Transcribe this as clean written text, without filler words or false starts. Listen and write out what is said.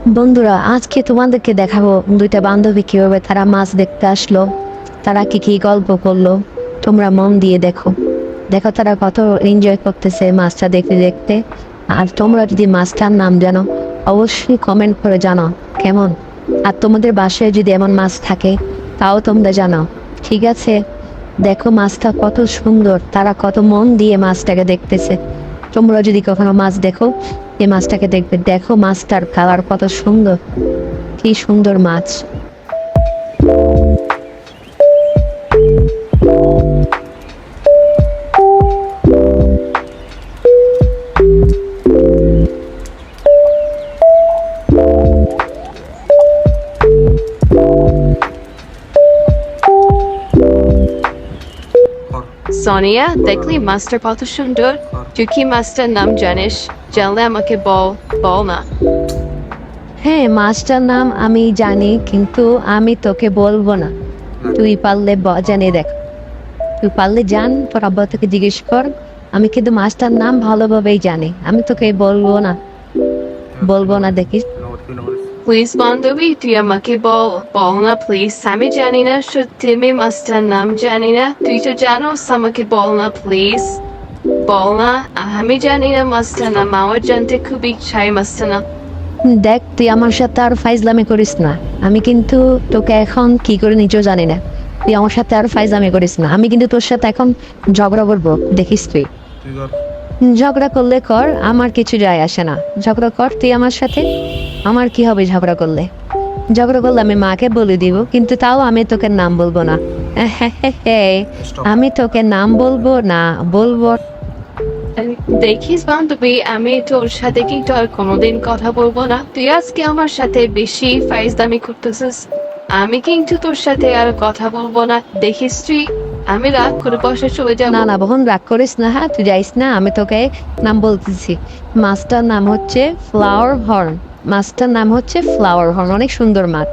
বন্ধুরা, আজকে তোমাদেরকে দেখাবো দুইটা বান্ধবী কিভাবে তারা মাছ দেখতে আসলো, তারা কি কি গল্প করলো। তোমরা মন দিয়ে দেখো দেখো তারা কত এনজয় করতেছে মাছটা দেখতে দেখতে। আর তোমরা যদি মাছটার নাম জানো অবশ্যই কমেন্ট করে জানাও কেমন। আর তোমাদের বাসায় যদি এমন মাছ থাকে তাও তোমরা জানাও, ঠিক আছে? দেখো মাছটা কত সুন্দর, তারা কত মন দিয়ে মাছটাকে দেখতেছে। তোমরা যদি কখনো মাছ দেখো এই মাছটাকে দেখবে, দেখো মাছটার কালার কত সুন্দর, কি সুন্দর মাছ। সোনিয়া, দেখলি মাস্টার কত সুন্দর। তুই কি মাস্টার নাম জানিস? জানলে আমাকে বল, বল না। হ্যাঁ, মাছটার নাম আমি জানি, কিন্তু আমি তোকে বলবো না। তুই পারলে জানে দেখ, তুই পারলে জান, তোর আব্বা তোকে জিজ্ঞেস কর। আমি কিন্তু মাছটার নাম ভালোভাবেই জানি, আমি তোকে বলবো না, বলবো না, দেখিস। প্লিজ বান্ধবী, তুই আমাকে বল, বল না প্লিজ। আমি জানি না, সত্যি আমি মাস্টার নাম জানি না। তুই তো জানোস, আমাকে বল না প্লিজ, বল না। আমি জানি না মাস্টার নাম, আমার জানতে খুব ইচ্ছাই মাস্টার নাম। দেখ, তুই আমার সাথে আর ফাইজলামি করিস না। আমি কিন্তু তোকে এখন কি করে নিজেও জানি না। তুই আমার সাথে আর ফাইজলামি করিস না, আমি কিন্তু তোর সাথে এখন ঝগড়া করবো, দেখিস তুই। ঝগড়া করলে কর, আমার কিছু যায় আসে না। ঝগড়া কর তুই আমার সাথে, আমার কি হবে ঝগড়া করলে? ঝগড়া করলে আমি মাকে বলে দিব, কিন্তু তাও আমি তোকে নাম বলবো না। আমি তোকে নাম বলবো না, বলবো। দেখিস বান্ধবী, আমি তোর সাথে কিন্তু আর কোনোদিন কথা বলবো না। তুই আজকে আমার সাথে বেশি ফাইজলামি করতেছিস। আমি কিন্তু তোর সাথে আর কথা বলবো না। দেখিস তুই, আমি রাগ করে বসে চলে যাবো। না না বোন, রাগ করিস না, হ্যাঁ তুই যাইস না, আমি তোকে নাম বলতেছি। মাছটার নাম হচ্ছে ফ্লাওয়ার হর্ন। মাছটার নাম হচ্ছে ফ্লাওয়ার হর্ন, অনেক সুন্দর মাছ।